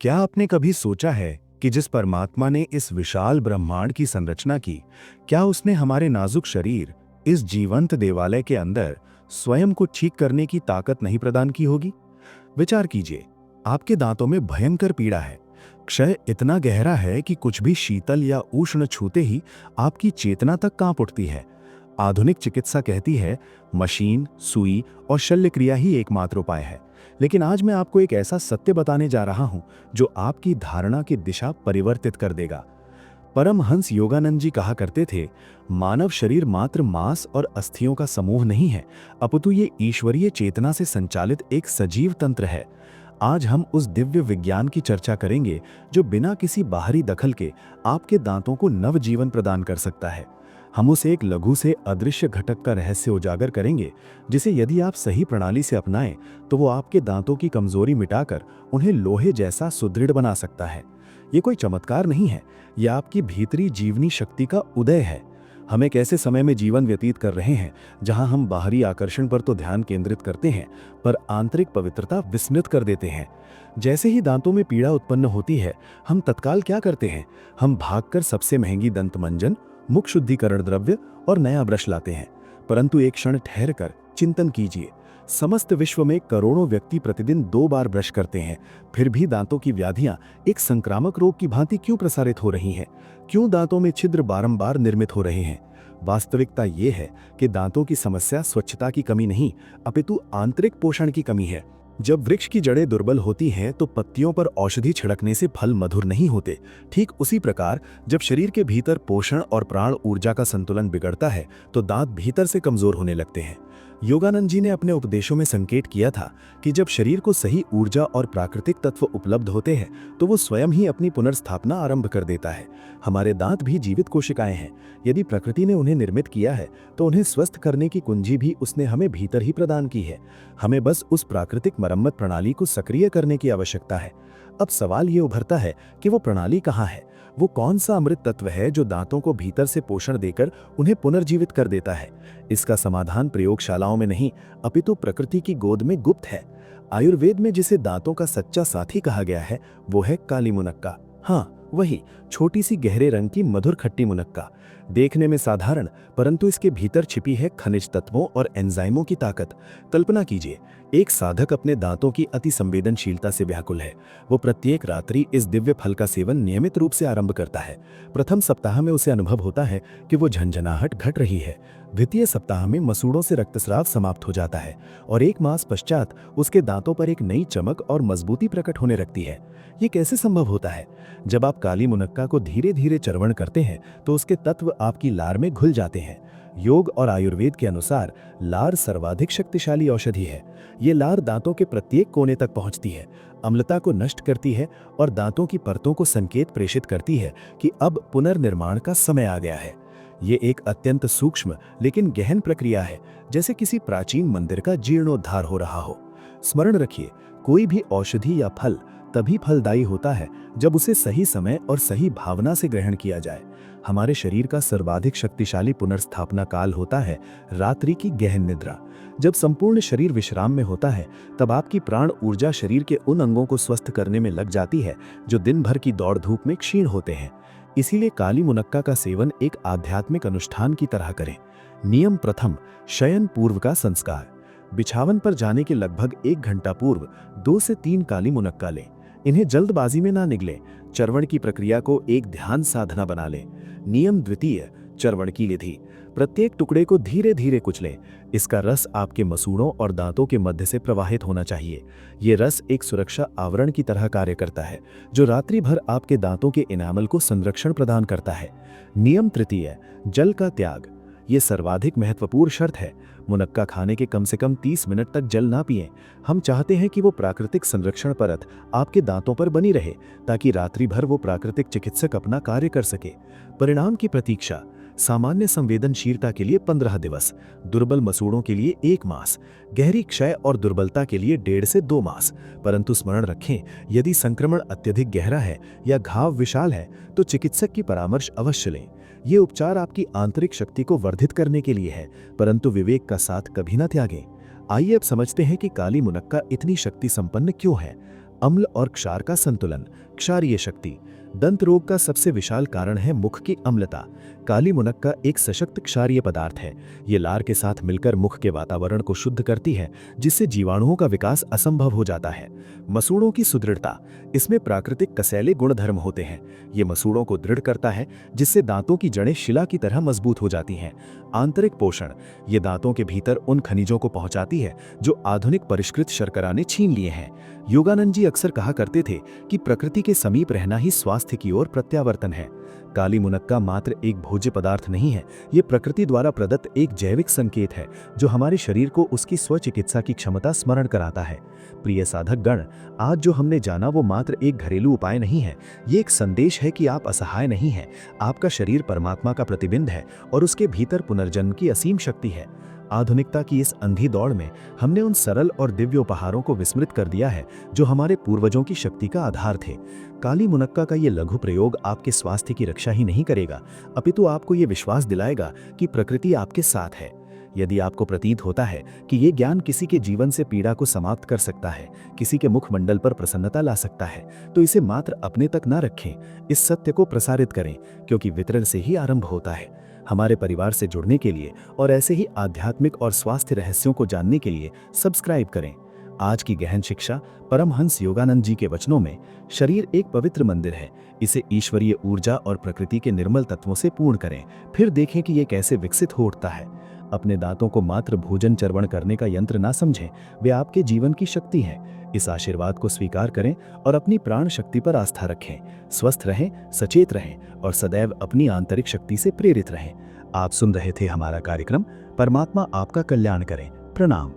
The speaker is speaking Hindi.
क्या आपने कभी सोचा है कि जिस परमात्मा ने इस विशाल ब्रह्मांड की संरचना की, क्या उसने हमारे नाजुक शरीर, इस जीवंत देवालय के अंदर स्वयं को ठीक करने की ताकत नहीं प्रदान की होगी? विचार कीजिए, आपके दांतों में भयंकर पीड़ा है। क्षय इतना गहरा है कि कुछ भी शीतल या उष्ण छूते ही आपकी चेतना तक कांप उठती है। आधुनिक चिकित्सा कहती है मशीन, सुई और शल्य क्रिया ही एकमात्र उपाय है। लेकिन आज मैं आपको एक ऐसा सत्य बताने जा रहा हूं जो आपकी धारणा की दिशा परिवर्तित कर देगा। परमहंस योगानंद जी कहा करते थे, मानव शरीर मात्र मांस और अस्थियों का समूह नहीं है, अपितु ये ईश्वरीय चेतना से संचालित एक सजीव तंत्र है। आज हम उस दिव्य विज्ञान की चर्चा करेंगे जो बिना किसी बाहरी दखल के आपके दांतों को नवजीवन प्रदान कर सकता है। हम उसे एक लघु से अदृश्य घटक का रहस्य उजागर करेंगे, जिसे यदि आप सही प्रणाली से अपनाएं तो वो आपके दांतों की कमजोरी मिटाकर उन्हें लोहे जैसा सुदृढ़ बना सकता है। ये कोई चमत्कार नहीं है, यह आपकी भीतरी जीवनी शक्ति का उदय है। हम एक ऐसे समय में जीवन व्यतीत कर रहे हैं जहां हम बाहरी आकर्षण पर तो ध्यान केंद्रित करते हैं, पर आंतरिक पवित्रता विस्मृत कर देते हैं। जैसे ही दांतों में पीड़ा उत्पन्न होती है, हम तत्काल क्या करते हैं? हम भागकर सबसे महंगी दंत मंजन, मुख शुद्धिकरण द्रव्य और नया ब्रश लाते हैं। परंतु एक क्षण ठहरकर चिंतन कीजिए, समस्त विश्व में करोड़ों व्यक्ति प्रतिदिन 2 बार ब्रश करते हैं, फिर भी दांतों की व्याधियां एक संक्रामक रोग की भांति क्यों प्रसारित हो रही हैं? क्यों दांतों में छिद्र बारंबार निर्मित हो रहे हैं? वास्तविकता ये है कि दांतों की समस्या स्वच्छता की कमी नहीं, अपितु आंतरिक पोषण की कमी है। जब वृक्ष की जड़ें दुर्बल होती हैं तो पत्तियों पर औषधि छिड़कने से फल मधुर नहीं होते। ठीक उसी प्रकार जब शरीर के भीतर पोषण और प्राण ऊर्जा का संतुलन बिगड़ता है तो दांत भीतर से कमजोर होने लगते हैं। योगानंद जी ने अपने उपदेशों में संकेत किया था कि जब शरीर को सही ऊर्जा और प्राकृतिक तत्व उपलब्ध होते हैं तो वो स्वयं ही अपनी पुनर्स्थापना आरंभ कर देता है। हमारे दांत भी जीवित कोशिकाएं हैं। यदि प्रकृति ने उन्हें निर्मित किया है तो उन्हें स्वस्थ करने की कुंजी भी उसने हमें भीतर ही प्रदान की है। हमें बस उस प्राकृतिक मरम्मत प्रणाली को सक्रिय करने की आवश्यकता है। अब सवाल ये उभरता है कि वो प्रणाली कहाँ है? वो कौन सा अमृत तत्व है जो दांतों को भीतर से पोषण देकर उन्हें पुनर्जीवित कर देता है? इसका समाधान प्रयोगशालाओं में नहीं, अपितु प्रकृति की गोद में गुप्त है। आयुर्वेद में जिसे दांतों का सच्चा साथी कहा गया है वो है काली मुनक्का। हाँ, वही छोटी सी गहरे रंग की मधुर खट्टी मुनक्का। देखने में साधारण, परंतु इसके भीतर छिपी है खनिज तत्वों और एंजाइमों की ताकत। कल्पना कीजिए, एक साधक अपने दांतों की अति संवेदनशीलता से व्याकुल है। वो प्रत्येक रात्रि इस दिव्य फल का सेवन नियमित रूप से आरंभ करता है। प्रथम सप्ताह में उसे अनुभव होता है कि वो झंझनाहट घट रही है। द्वितीय सप्ताह में मसूड़ों से रक्तस्राव समाप्त हो जाता है और 1 मास पश्चात उसके दांतों पर एक नई चमक और मजबूती प्रकट होने लगती है। ये कैसे संभव होता है? जब आप काली मुनक्का को धीरे धीरे चर्वण करते हैं तो उसके तत्व आपकी लार में घुल जाते हैं। योग और आयुर्वेद के अनुसार लार सर्वाधिक शक्तिशाली औषधि है। ये लार दांतों के प्रत्येक कोने तक पहुंचती है, अम्लता को नष्ट करती है और दांतों की परतों को संकेत प्रेषित करती है कि अब पुनर्निर्माण का समय आ गया है। ये एक अत्यंत सूक्ष्म लेकिन गहन प्रक्रिया है, जैसे किसी प्राचीन मंदिर का जीर्णोद्धार हो रहा हो। स्मरण रखिए, कोई भी औषधि या फल तभी फलदायी होता है जब उसे सही समय और सही भावना से ग्रहण किया जाए। हमारे शरीर का सर्वाधिक शक्तिशाली पुनर्स्थापना काल होता है रात्रि की गहन निद्रा। जब संपूर्ण शरीर विश्राम में होता है तब आपकी प्राण ऊर्जा शरीर के उन अंगों को स्वस्थ करने में लग जाती है जो दिन भर की दौड़ धूप में क्षीण होते हैं। इसीलिए काली मुनक्का का सेवन एक आध्यात्मिक अनुष्ठान की तरह करें। नियम प्रथम, शयन पूर्व का संस्कार। बिछावन पर जाने के लगभग 1 घंटा पूर्व 2 से 3 काली मुनक्का लें। इन्हें जल्दबाजी में ना निगलें। चर्वण की प्रक्रिया को एक ध्यान साधना बना लें। नियम द्वितीय, चर्वण की विधि। प्रत्येक टुकड़े को धीरे धीरे कुचलें। इसका रस आपके मसूड़ों और दांतों के मध्य से प्रवाहित होना चाहिए। ये रस एक सुरक्षा आवरण की तरह कार्य करता है जो रात्रि भर आपके दांतों के इनामल को संरक्षण प्रदान करता है। नियम तृतीय, जल का त्याग। ये सर्वाधिक महत्वपूर्ण शर्त है। मुनक्का खाने के कम से कम 30 मिनट तक जल ना पिएं। हम चाहते हैं कि वो प्राकृतिक संरक्षण परत आपके दांतों पर बनी रहे ताकि रात्रि भर वो प्राकृतिक चिकित्सक अपना कार्य कर सके। परिणाम की प्रतीक्षा, सामान्य संवेदनशीलता के लिए 15 दिवस, दुर्बल मसूड़ों के लिए 1 मास, गहरी क्षय और दुर्बलता के लिए 1.5 से 2 मास। परंतु स्मरण रखें, यदि संक्रमण अत्यधिक गहरा है या घाव विशाल है तो चिकित्सक की परामर्श अवश्य लें। ये उपचार आपकी आंतरिक शक्ति को वर्धित करने के लिए है, परंतु विवेक का साथ कभी न त्यागें। आइए अब समझते हैं कि काली मुनक्का इतनी शक्ति संपन्न क्यों है। अम्ल और क्षार का संतुलन। क्षारीय शक्ति। दंत रोग का सबसे विशाल कारण है मुख की अम्लता। काली मुनक्का एक सशक्त क्षारीय पदार्थ है। ये लार के साथ मिलकर मुख के वातावरण को शुद्ध करती है, जिससे जीवाणुओं का विकास असंभव हो जाता है। मसूड़ों की सुदृढ़ता। इसमें प्राकृतिक कसैले गुणधर्म होते हैं। ये मसूड़ों को दृढ़ करता है, जिससे दांतों की जड़ें शिला की तरह मजबूत हो जाती हैं। आंतरिक पोषण। ये दांतों के भीतर उन खनिजों को पहुंचाती है जो आधुनिक परिष्कृत शर्करा ने छीन लिए हैं। योगानंद जी अक्सर कहा करते थे कि प्रकृति के समीप रहना ही स्वास्थ्य की ओर प्रत्यावर्तन है। काली मुनक्का मात्र एक भोज्य पदार्थ नहीं है, ये प्रकृति द्वारा प्रदत्त एक जैविक संकेत है जो हमारे शरीर को उसकी स्वचिकित्सा की क्षमता स्मरण कराता है। प्रिय साधक गण, आज जो हमने जाना वो मात्र एक घरेलू उपाय नहीं है, ये एक संदेश है कि आप असहाय नहीं हैं। आपका शरीर परमात्मा का प्रतिबिंब है और उसके भीतर पुनर्जन्म की असीम शक्ति है। आधुनिकता की इस अंधी दौड़ में हमने उन सरल और दिव्य उपहारों को विस्मृत कर दिया है जो हमारे पूर्वजों की शक्ति का आधार थे। काली मुनक्का का ये लघु प्रयोग आपके स्वास्थ्य की रक्षा ही नहीं करेगा, अपितु आपको ये विश्वास दिलाएगा कि प्रकृति आपके साथ है। यदि आपको प्रतीत होता है कि ये ज्ञान किसी के जीवन से पीड़ा को समाप्त कर सकता है, किसी के मुखमंडल पर प्रसन्नता ला सकता है, तो इसे मात्र अपने तक न रखें, इस सत्य को प्रसारित करें, क्योंकि वितरण से ही आरंभ होता है। हमारे परिवार से जुड़ने के लिए और ऐसे ही आध्यात्मिक और स्वास्थ्य रहस्यों को जानने के लिए सब्सक्राइब करें। आज की गहन शिक्षा परमहंस योगानंद जी के वचनों में, शरीर एक पवित्र मंदिर है, इसे ईश्वरीय ऊर्जा और प्रकृति के निर्मल तत्वों से पूर्ण करें, फिर देखें कि ये कैसे विकसित हो उठता है। अपने दांतों को मात्र भोजन चर्वण करने का यंत्र ना समझें, वे आपके जीवन की शक्ति हैं। इस आशीर्वाद को स्वीकार करें और अपनी प्राण शक्ति पर आस्था रखें। स्वस्थ रहें, सचेत रहें और सदैव अपनी आंतरिक शक्ति से प्रेरित रहें। आप सुन रहे थे हमारा कार्यक्रम। परमात्मा आपका कल्याण करें। प्रणाम।